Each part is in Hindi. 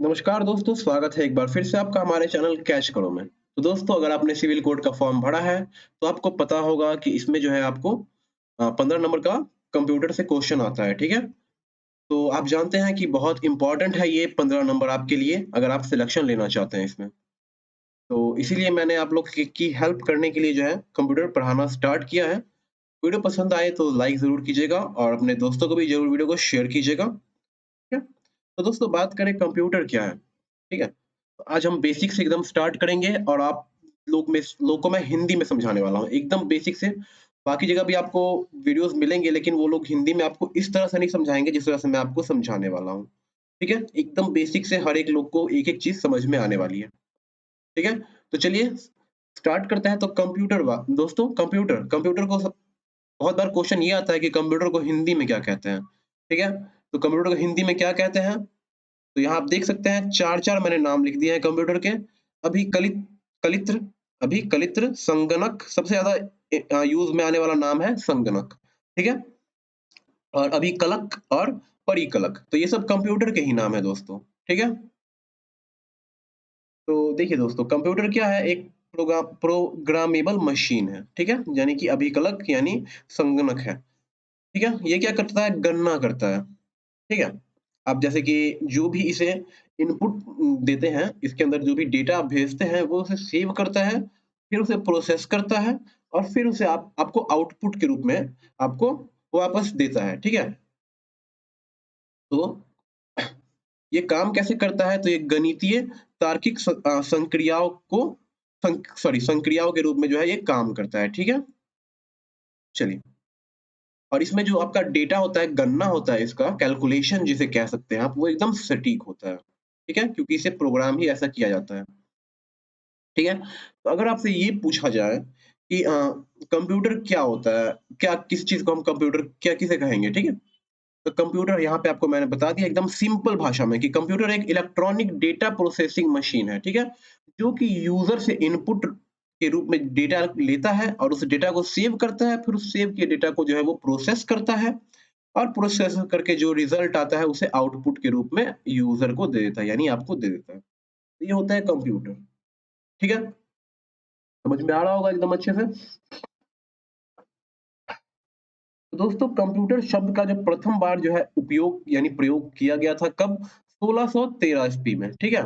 नमस्कार दोस्तों, स्वागत है एक बार फिर से आपका हमारे चैनल कैच करो में। तो दोस्तों, अगर आपने सिविल कोड का फॉर्म भरा है, तो आपको पता होगा कि इसमें जो है आपको 15 नंबर का कंप्यूटर से क्वेश्चन आता है, ठीक है? तो आप जानते हैं कि बहुत इम्पोर्टेंट है ये 15 नंबर आपके लिए, अगर आप सिलेक्शन लेना चाहते हैं इसमें। तो इसीलिए मैंने आप लोग की हेल्प करने के लिए जो है कंप्यूटर पढ़ाना स्टार्ट किया है। वीडियो पसंद आए तो लाइक ज़रूर कीजिएगा और अपने दोस्तों को भी ज़रूर वीडियो को शेयर कीजिएगा, ठीक है? तो दोस्तों, बात करें कंप्यूटर क्या है, ठीक है? तो आज हम बेसिक से एकदम स्टार्ट करेंगे और आप लोग को मैं हिंदी में समझाने वाला हूँ, एकदम बेसिक से। बाकी जगह भी आपको वीडियोज़ मिलेंगे, लेकिन वो लोग हिंदी में आपको इस तरह से नहीं समझाएँगे जिस तरह से मैं आपको समझाने वाला हूँ, ठीक है? एकदम बेसिक से हर एक लोग को एक-एक चीज़ समझ में आने वाली है, ठीक है? तो चलिए स्टार्ट करते हैं। तो कंप्यूटर दोस्तों, कंप्यूटर कंप्यूटर को सब बहुत बार क्वेश्चन ये आता है कि कंप्यूटर को हिंदी में क्या कहते हैं, ठीक है? तो कंप्यूटर को हिंदी में क्या कहते हैं? तो यहाँ आप देख सकते हैं 4-4 मैंने नाम लिख दिए हैं कंप्यूटर के। अभी कलित कलित्र अभिकलित्र, संगणक, सबसे ज़्यादा यूज़ में आने वाला नाम है संगणक, ठीक है? और अभिकलक और परिकलक, तो ये सब कंप्यूटर के ही नाम है दोस्तों, ठीक है? तो देखिए दोस्तों, कंप्यूटर क्या है? एक प्रोग्रामेबल मशीन है, ठीक है? यानी कि अभिकलक यानी संगणक है, ठीक है? ये क्या करता है? गणना करता है, ठीक है? आप जैसे कि जो भी इसे इनपुट देते हैं, इसके अंदर जो भी डेटा आप भेजते हैं, वो उसे सेव करता है, फिर उसे प्रोसेस करता है और फिर उसे आपको आउटपुट के रूप में आपको वापस देता है, ठीक है? तो ये काम कैसे करता है? तो ये गणितीय तार्किक संक्रियाओं को संक्रियाओं के रूप में जो है ये काम करता है, ठीक है? चलिए, और इसमें जो आपका डेटा होता है, गणना होता है इसका, कैलकुलेशन जिसे कह सकते हैं आप, वो एकदम सटीक होता है, ठीक है? क्योंकि इसे प्रोग्राम ही ऐसा किया जाता है, ठीक है? तो अगर आपसे ये पूछा जाए कि कंप्यूटर क्या होता है? क्या किस चीज़ को हम कंप्यूटर क्या किसे कहेंगे, ठीक है? तो कंप्यूटर यहाँ पे आपको मैंने बता दिया एकदम सिंपल भाषा में कि कंप्यूटर एक इलेक्ट्रॉनिक डेटा प्रोसेसिंग मशीन है, ठीक है? जो कि यूज़र से इनपुट के रूप में डेटा लेता है और उस डेटा को सेव करता है, फिर उस सेव किए डेटा को जो है वो प्रोसेस करता है और प्रोसेस करके जो रिज़ल्ट आता है उसे आउटपुट के रूप में यूज़र को दे देता है, यानी आपको दे देता है। तो ये होता है कंप्यूटर, ठीक है? समझ में आ रहा होगा एकदम अच्छे से? तो दोस्तों, कंप्यूटर शब्द का जो प्रथम बार जो है उपयोग यानी प्रयोग किया गया था कब? 1613 ईस्वी में, ठीक है?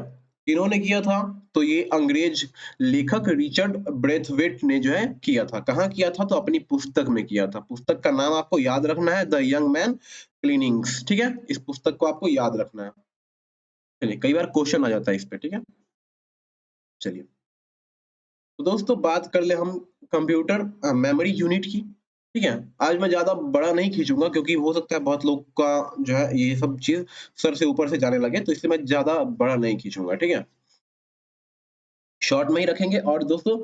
किन्होंने किया था? तो ये अंग्रेज लेखक रिचर्ड ब्रेथवेट ने जो है किया था। कहाँ किया था? तो अपनी पुस्तक में किया था। पुस्तक का नाम आपको याद रखना है, द यंग मैन क्लीनिंग्स, ठीक है? इस पुस्तक को आपको याद रखना है। चलिए, कई बार क्वेश्चन आ जाता है इस पे, ठीक है? चलिए, तो दोस्तों बात कर ले हम कंप्यूटर मेमोरी यूनिट की, ठीक है? आज मैं ज़्यादा बड़ा नहीं खींचूँगा क्योंकि हो सकता है बहुत लोग का जो है ये सब चीज़ सर से ऊपर से जाने लगे, तो इसलिए मैं ज़्यादा बड़ा नहीं खींचूँगा, ठीक है? शॉर्ट में ही रखेंगे और दोस्तों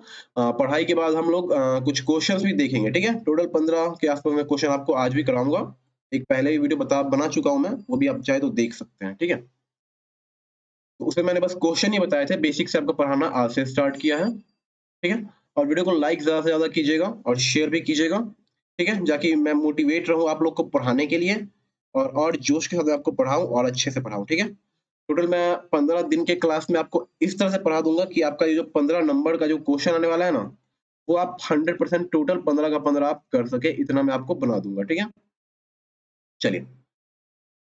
पढ़ाई के बाद हम लोग कुछ क्वेश्चंस भी देखेंगे, ठीक है? टोटल 15 के आस-पास मैं क्वेश्चन आपको आज भी कराऊँगा। एक पहले ही वीडियो बना चुका हूँ मैं, वो भी आप चाहे तो देख सकते हैं, ठीक है? तो उसमें मैंने बस क्वेश्चन ही बताए थे, बेसिक से आपको पढ़ाना आज से स्टार्ट किया है। ठीक है? और वीडियो को लाइक ज़्यादा से ज़्यादा कीजिएगा और शेयर भी कीजिएगा, ठीक है? ताकि मैं मोटिवेट रहूँ आप लोग को पढ़ाने के लिए और जोश के साथ आपको पढ़ाऊँ और अच्छे से पढ़ाऊँ, ठीक है? टोटल मैं 15 दिन के क्लास में आपको इस तरह से पढ़ा दूँगा कि आपका ये जो 15 नंबर का जो क्वेश्चन आने वाला है ना, वो आप 100% टोटल 15 का 15 आप कर सकें, इतना मैं आपको बना दूँगा, ठीक है? चलिए,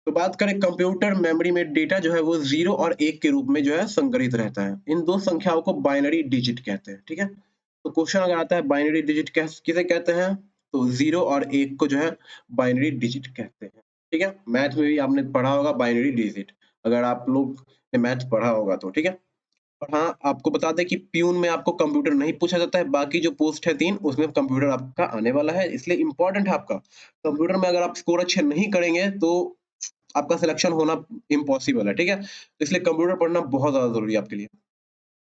तो बात करें कंप्यूटर मेमोरी में डेटा जो है वो 0 और 1 के रूप में जो है संग्रहित रहता है। इन 2 संख्याओं को बाइनरी डिजिट कहते हैं, ठीक है? तो क्वेश्चन अगर आता है बाइनरी डिजिट किसे कहते हैं? तो 0 और 1 को जो है बाइनरी डिजिट कहते हैं, ठीक है? मैथ में भी आपने पढ़ा होगा बाइनरी डिजिट, अगर आप लोग ने मैथ पढ़ा होगा तो, ठीक है? और हाँ, आपको बता दें कि प्यून में आपको कंप्यूटर नहीं पूछा जाता है, बाकी जो पोस्ट है 3 उसमें कंप्यूटर आपका आने वाला है, इसलिए इम्पोर्टेंट है आपका। कंप्यूटर में अगर आप स्कोर अच्छे नहीं करेंगे तो आपका सिलेक्शन होना इम्पॉसिबल है, ठीक है? तो इसलिए कंप्यूटर पढ़ना बहुत ज़्यादा ज़रूरी है आपके लिए।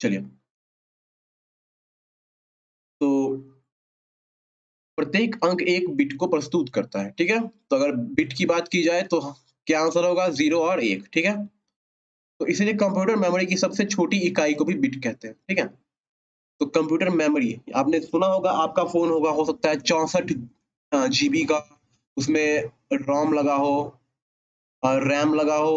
चलिए, तो प्रत्येक अंक एक बिट को प्रस्तुत करता है, ठीक है? तो अगर बिट की बात की जाए तो क्या आंसर होगा? 0 और 1, ठीक है? तो इसीलिए कंप्यूटर मेमोरी की सबसे छोटी इकाई को भी बिट कहते हैं, ठीक है? तो कंप्यूटर मेमोरी आपने सुना होगा, आपका फ़ोन होगा, हो सकता है 64 जीबी का, उसमें रोम लगा हो और रैम लगा हो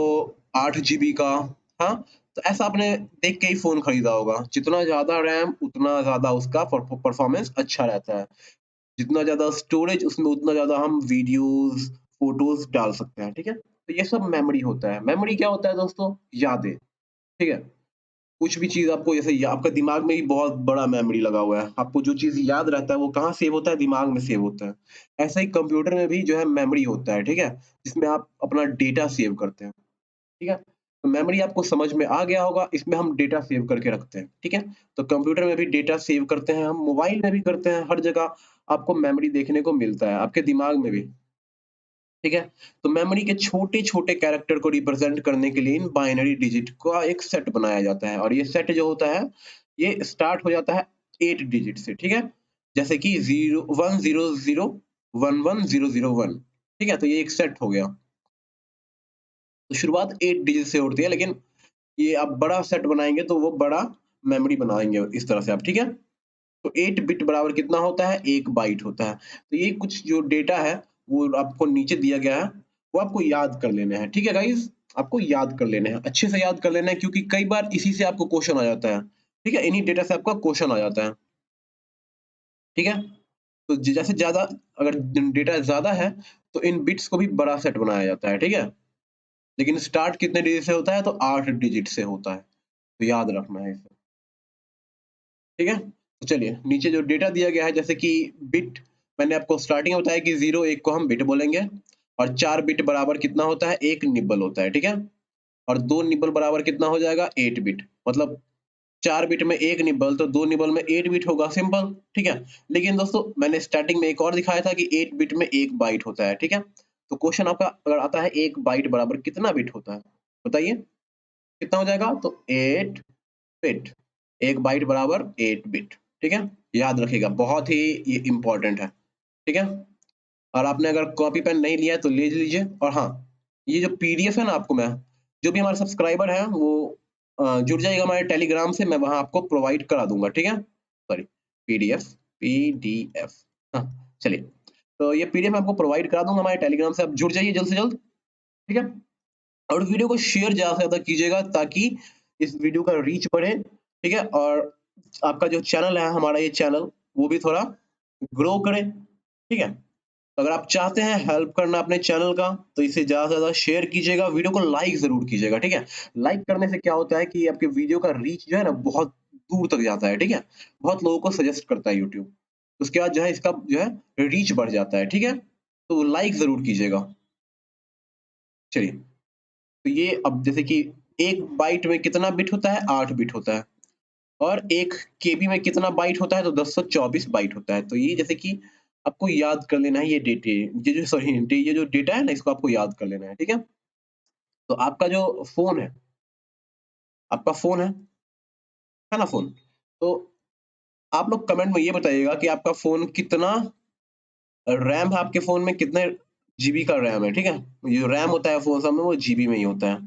8 जीबी का, हाँ, तो ऐसा आपने देख के ही फ़ोन खरीदा होगा। जितना ज़्यादा रैम उतना ज़्यादा उसका परफॉर्मेंस अच्छा रहता है। जितना ज़्यादा स्टोरेज उसमें उतना ज़्यादा हम वीडियोज़, फ़ोटोज़ डाल सकते हैं, ठीक है? तो ये सब मेमोरी होता है। मेमोरी क्या होता है दोस्तों? यादें, ठीक है? कुछ भी चीज़ आपको जैसे या आपका दिमाग में ही बहुत बड़ा मेमोरी लगा हुआ है। आपको जो चीज़ याद रहता है वो कहाँ सेव होता है? दिमाग में सेव होता है। ऐसा ही कंप्यूटर में भी जो है मेमोरी होता है, ठीक है? जिसमें आप अपना डेटा सेव करते हैं, ठीक है? तो मेमोरी आपको समझ में आ गया होगा, इसमें हम डेटा सेव करके रखते हैं, ठीक है? तो कंप्यूटर में भी डेटा सेव करते हैं हम, मोबाइल में भी करते हैं, हर जगह आपको मेमोरी देखने को मिलता है, आपके दिमाग में भी। ठीक है? तो मेमोरी के छोटे-छोटे कैरेक्टर को रिप्रेजेंट करने के लिए इन बाइनरी डिजिट का एक सेट बनाया जाता है और ये सेट जो होता है, ये स्टार्ट हो जाता है 8 डिजिट से, ठीक है? जैसे कि 0 100 11001 ठीक है? तो ये एक सेट हो गया। तो शुरुआत 8 डिजिट से होती है लेकिन ये आप बड़ा सेट बनाएँगे तो वो बड़ा मेमोरी बनाएँगे इस तरह से आप, ठीक है? तो 8 बिट बराबर कितना होता है? 1 बाइट होता है। तो ये कुछ जो डेटा है, वो आपको नीचे दिया गया है, वो आपको याद कर लेने हैं। ठीक है गाइज़? आपको याद कर लेने हैं, अच्छे से याद कर लेना है क्योंकि कई बार इसी से आपको क्वेश्चन आ जाता है। ठीक है? इन्हीं डेटा से आपका क्वेश्चन आ जाता है। ठीक है? तो ज जैसे ज़्यादा अगर डेटा ज़्यादा है, तो इन बिट्स को भी बड़ा सेट बनाया जाता है। ठीक है? लेकिन स्टार्ट कितने डिजिट से होता है? तो 8 डिजिट से होता है। तो याद रखना है इसे। ठीक है? तो चलिए नीचे जो डेटा दिया गया है जैसे कि बिट मैंने आपको स्टार्टिंग में बताया कि 0 1 को हम बिट बोलेंगे और 4 बिट बराबर कितना होता है? 1 निबल होता है, ठीक है? और 2 निबल बराबर कितना हो जाएगा? 8 बिट मतलब 4 बिट में 1 निबल तो 2 निबल में 8 बिट होगा सिंपल, ठीक है? लेकिन दोस्तों मैंने स्टार्टिंग में एक और दिखाया था कि 8 बिट में 1 बाइट होता है, ठीक है? तो क्वेश्चन आपका अगर आता है 1 बाइट बराबर कितना बिट होता है? बताइए कितना हो जाएगा? तो 8 बिट 1 बाइट बराबर 8 बिट ठीक है? याद रखिएगा बहुत ही ये इम्पोर्टेंट है, ठीक है? और आपने अगर कॉपी पेन नहीं लिया है तो ले लीजिए और हाँ, ये जो पीडीएफ है ना आपको मैं जो भी हमारे सब्सक्राइबर हैं वो जुड़ जाइएगा हमारे टेलीग्राम से मैं वहाँ आपको प्रोवाइड करा दूँगा, ठीक है? सॉरी पीडीएफ पीडीएफ हाँ, चलिए। तो ये पीडीएफ मैं आपको प्रोवाइड करा दूँगा हमारे टेलीग्राम से आप जुड़ जाइए जल्द से जल्द, ठीक है? और वीडियो को शेयर ज़्यादा से ज़्यादा कीजिएगा ताकि इस वीडियो का रीच बढ़े, ठीक है? और आपका जो चैनल है हमारा ये चैनल वो भी थोड़ा ग्रो करे, ठीक है? अगर आप चाहते हैं हेल्प करना अपने चैनल का तो इसे ज़्यादा से ज़्यादा शेयर कीजिएगा, वीडियो को लाइक ज़रूर कीजिएगा, ठीक है? लाइक करने से क्या होता है कि आपके वीडियो का रीच जो है ना बहुत दूर तक जाता है, ठीक है? बहुत लोगों को सजेस्ट करता है यूट्यूब। उसके बाद जो है इसका जो है रीच बढ़ जाता है, ठीक है? तो लाइक ज़रूर कीजिएगा। चलिए, तो ये अब जैसे कि 1 बाइट में कितना बिट होता है? 8 बिट होता है और 1 केबी में कितना बाइट होता है? तो 1024 बाइट होता है। तो ये जैसे कि आपको याद कर लेना है ये जो सॉरी ये जो डेटा है ना इसको आपको याद कर लेना है, ठीक है? तो आपका जो फ़ोन है आपका फ़ोन है ना फ़ोन? तो आप लोग कमेंट में ये बताइएगा कि आपका फ़ोन कितना रैम है आपके फ़ोन में कितने जीबी का रैम है, ठीक है? ये जो रैम होता है फ़ोन सब में वो जीबी में ही होता है।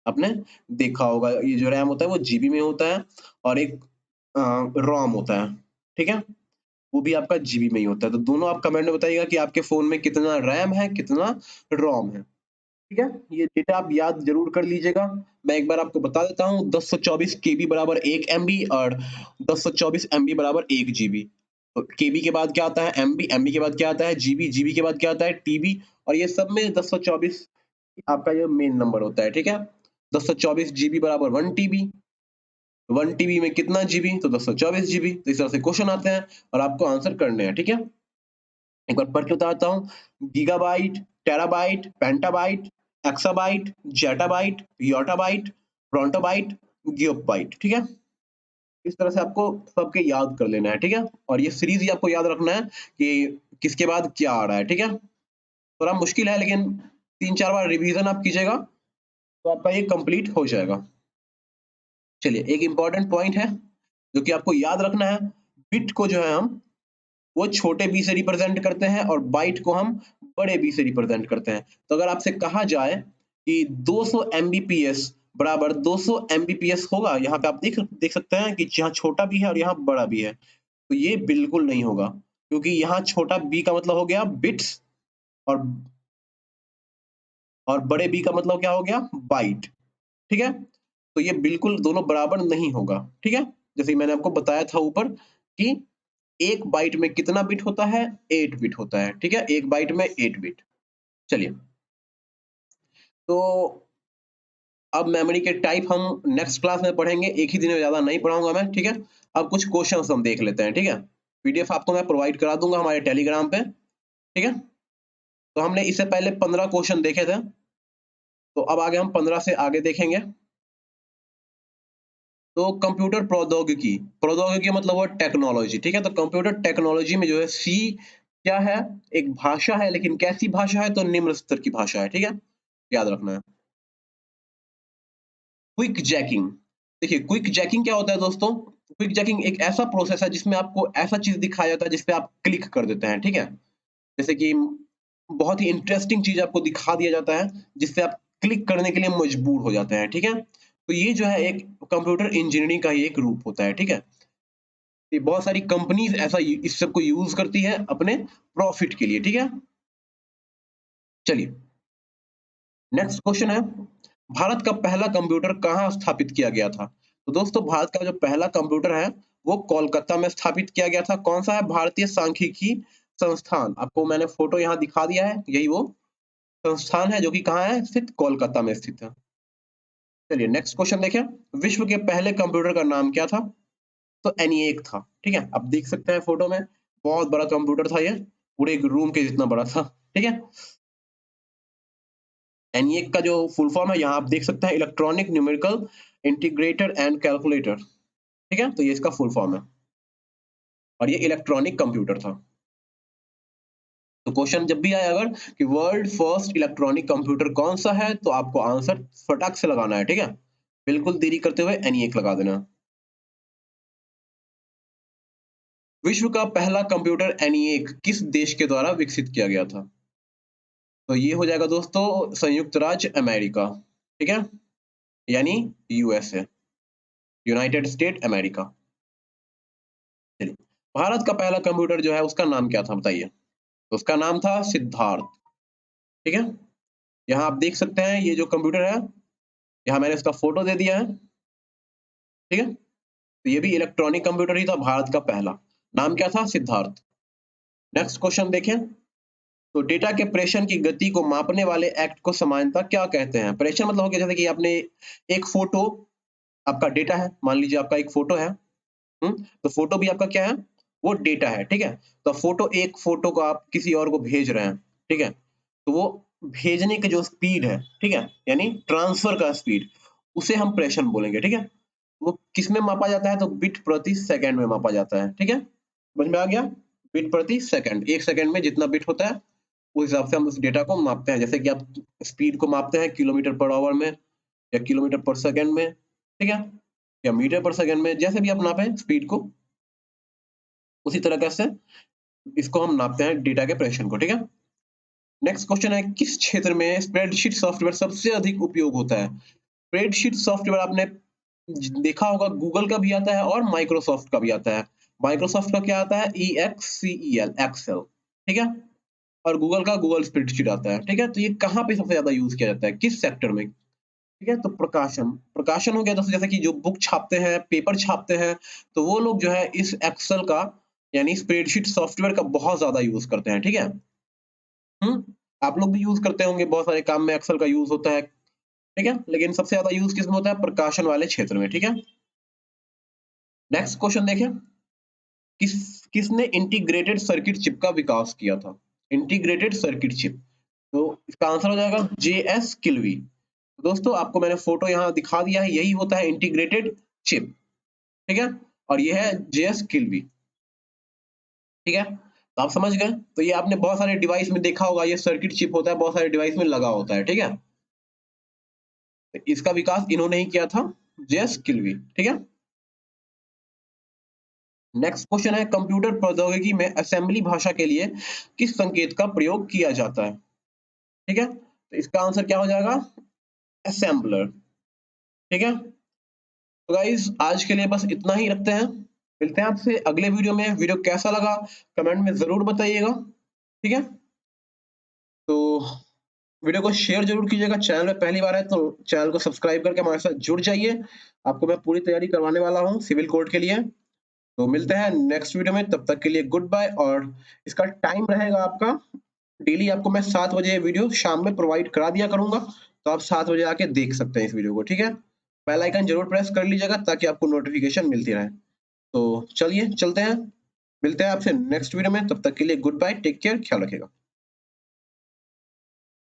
आपने देखा होगा ये जो रैम होता है वो जीबी में होता है और एक रोम होता है, ठीक है? वो भी आपका जीबी में ही होता है। तो दोनों आप कमेंट में बताइएगा कि आपके फ़ोन में कितना रैम है, कितना रोम है, ठीक है? ये डेटा आप याद ज़रूर कर लीजिएगा। मैं एक बार आपको बता देता हूँ 1024 केबी बराबर 1 एमबी और 1024 एमबी बराबर 1 जीबी। तो केबी के बाद क्या आता है एमबी, एमबी के बाद क्या आता है जीबी, जीबी के बाद क्या आता है टीबी और ये सब में 1024 आपका ये मेन नंबर होता है, ठीक है? 1024 जीबी बराबर 1 टीबी, 1 टीबी में कितना जीबी? तो 1024 जीबी। तो इस तरह से क्वेश्चन आते हैं और आपको आंसर करने हैं, ठीक है? एक बार पढ़ के बताता हूँ। Gigabyte, terabyte, pentabyte, exabyte, zettabyte, yottabyte, brontobyte, gigabyte, ठीक है? इस तरह से आपको सबके याद कर लेना है, ठीक है? और ये सीरीज़ ही आपको याद रखना है कि किसके बाद क्या आ रहा है, ठीक है? थोड़ा मुश्किल है लेकिन 3-4 बार रिवीजन आप कीजिएगा, तो आपका ये कंप्लीट हो जाएगा। चलिए एक इम्पोर्टेंट पॉइंट है, जो कि आपको याद रखना है, बिट को जो है हम वो छोटे बी से रिप्रेजेंट करते हैं और बाइट को हम बड़े बी से रिप्रेजेंट करते हैं। तो अगर आपसे कहा जाए कि 200 एमबीपीएस बराबर 200 एमबीपीएस होगा, यहाँ पे आप देख सकते हैं कि यहाँ छोटा भी है और यहाँ बड़ा भी है। तो ये बिल्कुल नहीं होगा, क्योंकि यहाँ छोटा बी का मतलब हो गया बिट्स और बड़े बी का मतलब क्या हो गया? बाइट, ठीक है? तो ये बिल्कुल दोनों बराबर नहीं होगा, ठीक है। जैसे मैंने आपको बताया था ऊपर कि एक बाइट में कितना बिट होता है, 8 बिट होता है, ठीक है। एक बाइट में 8 बिट। चलिए, तो अब मेमोरी के टाइप हम नेक्स्ट क्लास में पढ़ेंगे, एक ही दिन में ज्यादा नहीं पढ़ाऊंगा मैं, ठीक है। अब कुछ क्वेश्चंस हम देख लेते हैं, ठीक है। पीडीएफ आपको मैं प्रोवाइड करा दूंगा हमारे टेलीग्राम पे, ठीक है। तो हमने इससे पहले 15 क्वेश्चन देखे थे, तो अब आगे हम 15 से आगे देखेंगे। तो कंप्यूटर प्रौद्योगिकी, प्रौद्योगिकी मतलब वो टेक्नोलॉजी, ठीक है। तो कंप्यूटर टेक्नोलॉजी में जो है सी क्या है, एक भाषा है, लेकिन कैसी भाषा है, तो निम्न स्तर की भाषा है, ठीक है, याद रखना है। क्विक जैकिंग, देखिए क्विक जैकिंग क्या होता है दोस्तों। क्विक जैकिंग एक ऐसा प्रोसेस है जिसमें आपको ऐसा चीज दिखाया जाता है जिसपे आप क्लिक कर देते हैं, ठीक है। जैसे कि बहुत ही इंटरेस्टिंग चीज आपको दिखा दिया जाता है जिससे आप क्लिक करने के लिए मजबूर हो जाते हैं, ठीक है। तो ये जो है एक कंप्यूटर इंजीनियरिंग का ही एक रूप होता है, ठीक है। ये बहुत सारी कंपनीज ऐसा इस सब को यूज करती है अपने प्रॉफिट के लिए, ठीक है। चलिए, नेक्स्ट क्वेश्चन है, भारत का पहला कंप्यूटर कहाँ स्थापित किया गया था। तो दोस्तों भारत का जो पहला कंप्यूटर है वो कोलकाता में स्थापित किया गया था। कौन सा है, भारतीय सांख्यिकी संस्थान। आपको मैंने फोटो यहाँ दिखा दिया है, यही वो संस्थान है जो कि कहाँ है स्थित, कोलकाता में स्थित है। चलिए नेक्स्ट क्वेश्चन देखें, विश्व के पहले कंप्यूटर का नाम क्या था। तो एनिएक था, ठीक है। आप देख सकते हैं फोटो में, बहुत बड़ा कंप्यूटर था ये, पूरे एक रूम के जितना बड़ा था, ठीक है। एनिएक का जो फुल फॉर्म है यहाँ आप देख सकते हैं, electronic numerical integrator and calculator, ठीक है। तो ये इसका फुल फॉर्म है और ये इलेक्ट्रॉनिक कंप्यूटर था। तो क्वेश्चन जब भी आए अगर कि वर्ल्ड फर्स्ट इलेक्ट्रॉनिक कंप्यूटर कौन सा है, तो आपको आंसर फटाक से लगाना है, ठीक है। बिल्कुल देरी करते हुए एनिएक लगा देना। विश्व का पहला कंप्यूटर एनिएक किस देश के द्वारा विकसित किया गया था। तो ये हो जाएगा दोस्तों संयुक्त राज्य अमेरिका, ठीक है, यानी यूएसए, यूनाइटेड स्टेट अमेरिका। चलिए, भारत का पहला कंप्यूटर जो है उसका नाम क्या था बताइए। तो उसका नाम था सिद्धार्थ, ठीक है। यहाँ आप देख सकते हैं ये जो कंप्यूटर है, यहाँ मैंने इसका फोटो दे दिया है, ठीक है। तो ये भी इलेक्ट्रॉनिक कंप्यूटर ही था, भारत का पहला। नाम क्या था, सिद्धार्थ। नेक्स्ट क्वेश्चन देखें, तो डेटा के प्रेषण की गति को मापने वाले एक्ट को सामान्यतः क्या कहते हैं। प्रेषण मतलब हो गया जैसे कि आपने एक फोटो, आपका डेटा है, मान लीजिए आपका एक फोटो है, तो फोटो भी आपका क्या है, वो डेटा है, ठीक है। तो फोटो, एक फोटो को आप किसी और को भेज रहे हैं, ठीक है। तो वो भेजने की जो स्पीड है, ठीक है, यानी ट्रांसफर का स्पीड, उसे हम प्रेषण बोलेंगे, ठीक है। वो किस में मापा जाता है, तो बिट प्रति सेकंड में मापा जाता है, ठीक है। समझ में आ गया, बिट प्रति सेकंड, एक सेकंड में जितना बिट होता है उस हिसाब से हम उस डेटा को मापते हैं। जैसे कि आप स्पीड को मापते हैं किलोमीटर पर आवर में या किलोमीटर पर सेकंड में, ठीक है, या मीटर पर सेकंड में, जैसे भी आप नापें स्पीड को, उसी तरह से इसको हम नापते हैं डेटा के प्रेषण को, ठीक है। नेक्स्ट क्वेश्चन है, किस क्षेत्र में स्प्रेडशीट सॉफ्टवेयर सबसे अधिक उपयोग होता है। स्प्रेडशीट सॉफ्टवेयर आपने देखा होगा, गूगल का भी आता है और माइक्रोसॉफ्ट का भी आता है। माइक्रोसॉफ्ट का क्या आता है, EXCEL, एक्सेल, ठीक है। और गूगल का गूगल स्प्रेडशीट आता है, ठीक है। तो ये कहाँ पे सबसे ज्यादा यूज किया जाता है, किस सेक्टर में, ठीक है। तो प्रकाशन, प्रकाशन हो गया दोस्तों, जैसे कि जो बुक छापते हैं, पेपर छापते हैं, तो वो लोग जो है इस एक्सेल का यानी स्प्रेडशीट सॉफ्टवेयर का बहुत ज्यादा यूज करते हैं, ठीक है। आप लोग भी यूज करते होंगे, बहुत सारे काम में एक्सेल का यूज होता है, ठीक है। लेकिन सबसे ज्यादा यूज किसमें होता है, प्रकाशन वाले क्षेत्र में, ठीक है। नेक्स्ट क्वेश्चन देखें, किस किसने इंटीग्रेटेड सर्किट चिप का विकास किया था। इंटीग्रेटेड सर्किट चिप, तो इसका आंसर हो जाएगा JS किल्वी। दोस्तों आपको मैंने फोटो यहाँ दिखा दिया है, यही होता है इंटीग्रेटेड चिप, ठीक है। और ये है JS किल्वी, ठीक है। तो आप समझ गए, तो ये आपने बहुत सारे डिवाइस में देखा होगा, ये सर्किट चिप होता है, बहुत सारे डिवाइस में लगा होता है, ठीक है। तो इसका विकास इन्होंने ही किया था, JS किल्वी, ठीक है। नेक्स्ट क्वेश्चन है, कंप्यूटर प्रौद्योगिकी में असेंबली भाषा के लिए किस संकेत का प्रयोग किया जाता है, ठीक है। तो इसका आंसर क्या हो जाएगा, असेंबलर, ठीक है। तो गाइस आज के लिए बस इतना ही रखते हैं, मिलते हैं आपसे अगले वीडियो में। वीडियो कैसा लगा कमेंट में जरूर बताइएगा, ठीक है। तो वीडियो को शेयर जरूर कीजिएगा। चैनल में पहली बार है तो चैनल को सब्सक्राइब करके हमारे साथ जुड़ जाइए। आपको मैं पूरी तैयारी करवाने वाला हूँ सिविल कोड के लिए। तो मिलते हैं नेक्स्ट वीडियो में, तब तक के लिए गुड बाय। और इसका टाइम रहेगा आपका, डेली आपको मैं 7 बजे वीडियो शाम में प्रोवाइड करा दिया करूंगा, तो आप 7 बजे आके देख सकते हैं इस वीडियो को, ठीक है। बेल आइकन जरूर प्रेस कर लीजिएगा ताकि आपको नोटिफिकेशन मिलती रहे। तो चलिए चलते हैं, मिलते हैं आपसे नेक्स्ट वीडियो में, तब तक के लिए गुड बाय, टेक केयर, ख्याल रखिएगा।